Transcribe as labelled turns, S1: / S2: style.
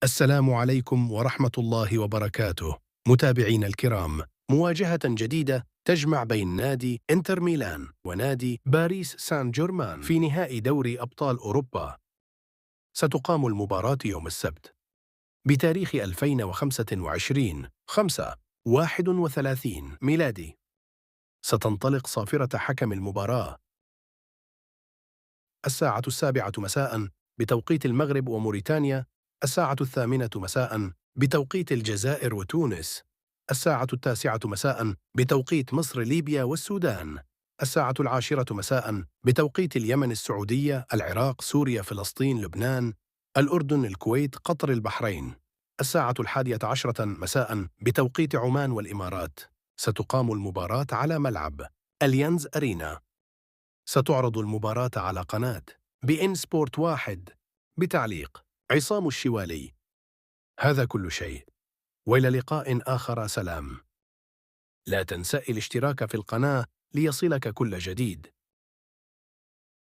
S1: السلام عليكم ورحمة الله وبركاته. متابعينا الكرام، مواجهة جديدة تجمع بين نادي إنتر ميلان ونادي باريس سان جيرمان في نهائي دوري أبطال أوروبا. ستقام المباراة يوم السبت بتاريخ 2025 5/31 ميلادي. ستنطلق صافرة حكم المباراة الساعة 7 مساء بتوقيت المغرب وموريتانيا، الساعة 8 مساء بتوقيت الجزائر وتونس، الساعة 9 مساء بتوقيت مصر ليبيا والسودان، الساعة 10 مساء بتوقيت اليمن السعودية العراق سوريا فلسطين لبنان الأردن الكويت قطر البحرين، الساعة 11 مساء بتوقيت عمان والإمارات. ستقام المباراة على ملعب أليانز أرينا. ستعرض المباراة على قناة بإن سبورت 1 بتعليق عصام الشوالي. هذا كل شيء، وإلى لقاء آخر. سلام. لا تنسى الاشتراك في القناة ليصلك كل جديد.